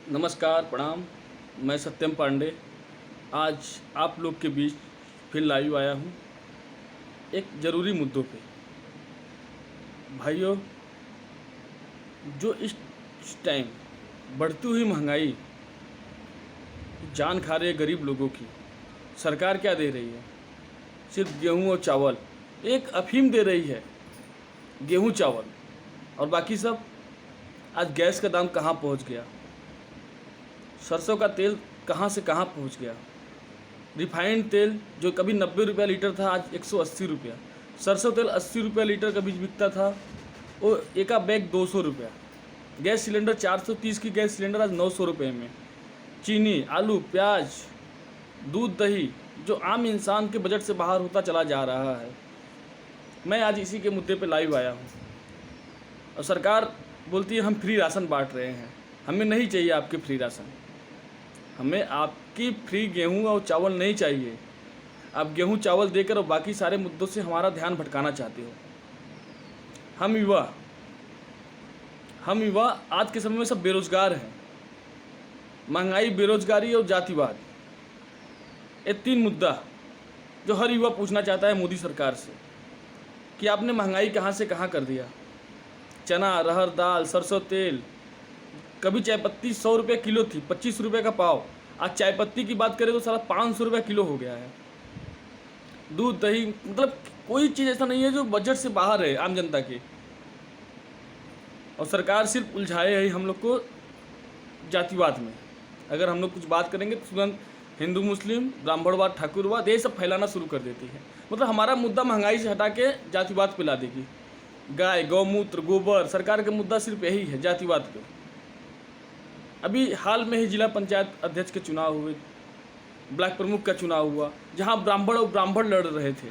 नमस्कार, प्रणाम। मैं सत्यम पांडे आज आप लोग के बीच फिर लाइव आया हूँ एक ज़रूरी मुद्दों पे। भाइयों, जो इस टाइम बढ़ती हुई महंगाई जान खा रही है गरीब लोगों की, सरकार क्या दे रही है? सिर्फ गेहूँ और चावल। एक अफीम दे रही है, गेहूँ चावल, और बाकी सब। आज गैस का दाम कहाँ पहुँच गया, सरसों का तेल कहाँ से कहाँ पहुँच गया। रिफाइंड तेल जो कभी 90 रुपया लीटर था, आज 180 रुपया। सरसों तेल 80 रुपया लीटर कभी बिकता था, वो एक बैग 200 रुपया। गैस सिलेंडर 430 की गैस सिलेंडर आज 900 रुपये में। चीनी, आलू, प्याज, दूध, दही जो आम इंसान के बजट से बाहर होता चला जा रहा है। मैं आज इसी के मुद्दे पे लाइव आया हूँ। और सरकार बोलती है हम फ्री राशन बांट रहे हैं। हमें नहीं चाहिए आपके फ्री राशन, हमें आपकी फ्री गेहूं और चावल नहीं चाहिए। आप गेहूं चावल देकर और बाकी सारे मुद्दों से हमारा ध्यान भटकाना चाहते हो। हम युवा आज के समय में सब बेरोजगार हैं। महंगाई, बेरोजगारी और जातिवाद, ये तीन मुद्दा जो हर युवा पूछना चाहता है मोदी सरकार से कि आपने महंगाई कहाँ से कहाँ कर दिया। चना, अरहर दाल, सरसों तेल, कभी चाय पत्ती 100 रुपये किलो थी, 25 रुपये का पाव। आज चाय पत्ती की बात करें तो सारा 500 रुपये किलो हो गया है। दूध, दही, मतलब कोई चीज़ ऐसा नहीं है जो बजट से बाहर है आम जनता के। और सरकार सिर्फ उलझाए है हम लोग को जातिवाद में। अगर हम लोग कुछ बात करेंगे तो तुरंत हिंदू मुस्लिम, ब्राह्मणवाद, ठाकुरवाद, ये सब फैलाना शुरू कर देती है। मतलब हमारा मुद्दा महंगाई से हटा के जातिवाद पे ला देगी। गाय, गौमूत्र, गोबर, सरकार का मुद्दा सिर्फ यही है, जातिवाद पे। अभी हाल में ही जिला पंचायत अध्यक्ष के चुनाव हुए, ब्लॉक प्रमुख का चुनाव हुआ, जहां ब्राह्मण लड़ रहे थे।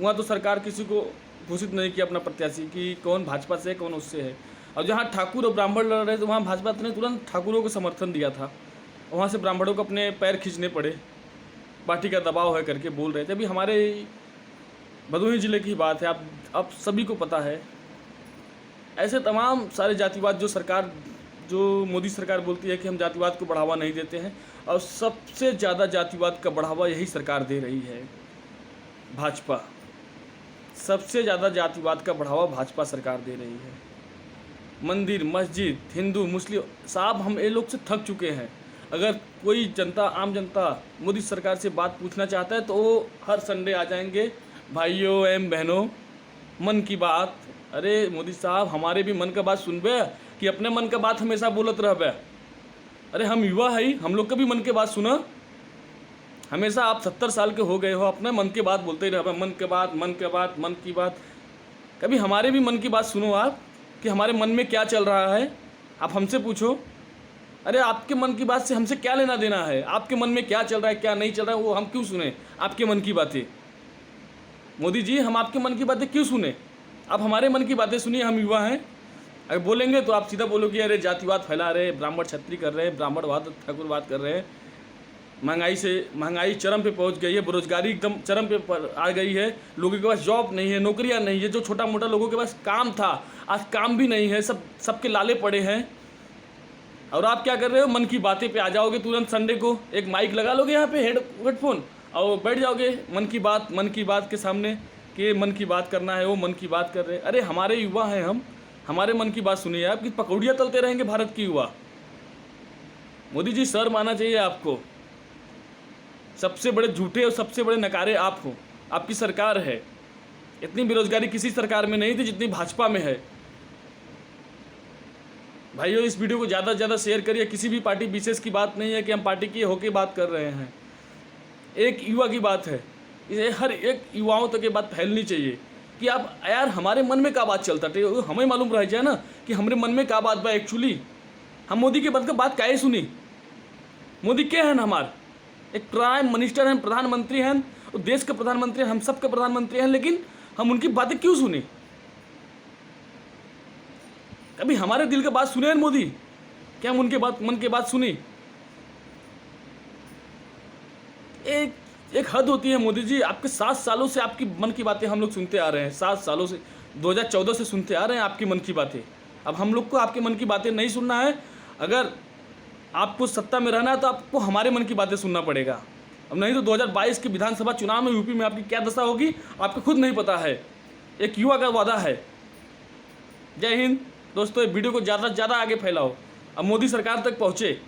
वहां तो सरकार किसी को घोषित नहीं किया अपना प्रत्याशी कि कौन भाजपा से है कौन उससे है। और जहां ठाकुर और ब्राह्मण लड़ रहे थे वहां भाजपा ने तुरंत ठाकुरों को समर्थन दिया था। वहाँ से ब्राह्मणों को अपने पैर खींचने पड़े, पार्टी का दबाव है करके बोल रहे थे। अभी हमारे भदोही जिले की बात है, आप सभी को पता है। ऐसे तमाम सारे जातिवाद जो मोदी सरकार बोलती है कि हम जातिवाद को बढ़ावा नहीं देते हैं, और सबसे ज़्यादा जातिवाद का बढ़ावा यही सरकार दे रही है, भाजपा। सबसे ज़्यादा जातिवाद का बढ़ावा भाजपा सरकार दे रही है। मंदिर, मस्जिद, हिंदू, मुस्लिम, साहब हम ये लोग से थक चुके हैं। अगर कोई जनता, आम जनता मोदी सरकार से बात पूछना चाहता है तो वो हर संडे आ जाएंगे, भाइयों एवं बहनों, मन की बात। अरे मोदी साहब, हमारे भी मन का बात सुनबे कि अपने मन का बात हमेशा बोलत रहबे। अरे हम युवा है, हम लोग का भी मन के बात सुना। हमेशा आप 70 साल के हो गए हो, अपने मन की बात बोलते ही रहबे, मन के बात, मन के बात, मन की बात। कभी हमारे भी मन की बात सुनो आप, कि हमारे मन में क्या चल रहा है। आप हमसे पूछो, अरे आपके मन की बात से हमसे क्या लेना देना है? आपके मन में क्या चल रहा है, क्या नहीं चल रहा है, वो हम क्यों सुने आपके मन की बातें? मोदी जी, हम आपके मन की बातें क्यों सुने? आप हमारे मन की बातें सुनिए, हम युवा हैं। अगर बोलेंगे तो आप सीधा बोलोगे अरे जातिवाद फैला रहे, ब्राह्मण छत्री कर रहे हैं, ब्राह्मणवाद, ठाकुरवाद कर रहे हैं। महंगाई चरम पे पहुंच गई है, बेरोजगारी एकदम चरम पे आ गई है। लोगों के पास जॉब नहीं है, नौकरियां नहीं है। जो छोटा मोटा लोगों के पास काम था, आज काम भी नहीं है, सबके लाले पड़े हैं। और आप क्या कर रहे हो? मन की बातें पे आ जाओगे तुरंत। संडे को एक माइक लगा लोगे यहाँ पे, हेडफोन, और बैठ जाओगे मन की बात के सामने कि मन की बात करना है, वो मन की बात कर रहे हैं। अरे हमारे युवा हैं हम, हमारे मन की बात सुनिए। आप कि पकौड़ियाँ तलते रहेंगे भारत की युवा? मोदी जी, सर मानना चाहिए आपको। सबसे बड़े झूठे और सबसे बड़े नकारे आप हो, आपकी सरकार है। इतनी बेरोजगारी किसी सरकार में नहीं थी जितनी भाजपा में है। भाइयों, इस वीडियो को ज़्यादा से ज़्यादा शेयर करिए। किसी भी पार्टी विशेष की बात नहीं है कि हम पार्टी की होके बात कर रहे हैं, एक युवा की बात है। इसे हर एक युवाओं तक ये बात फैलनी चाहिए कि आप यार हमारे मन में क्या बात चलता है, हमें मालूम रह जाए ना कि हमारे मन में क्या बात बा एक्चुअली। हम मोदी के बाद का बात काहे सुनी? मोदी क्या है हमार? एक प्राइम मिनिस्टर हैं, प्रधानमंत्री हैं, और देश के प्रधानमंत्री हैं, हम सब के प्रधानमंत्री हैं, लेकिन हम उनकी बातें क्यों सुनी? कभी हमारे दिल की बात सुने हैं मोदी? क्या हम उनके मन की बात सुनी? एक हद होती है मोदी जी। आपके 7 सालों से आपकी मन की बातें हम लोग सुनते आ रहे हैं, 7 सालों से, 2014 से सुनते आ रहे हैं आपकी मन की बातें। अब हम लोग को आपके मन की बातें नहीं सुनना है। अगर आपको सत्ता में रहना है तो आपको हमारे मन की बातें सुनना पड़ेगा। अब नहीं तो 2022 के विधानसभा चुनाव में यूपी में आपकी क्या दशा होगी आपको खुद नहीं पता है। एक युवा का वादा है। जय हिंद दोस्तों, वीडियो को ज़्यादा से ज़्यादा आगे फैलाओ, अब मोदी सरकार तक पहुँचे।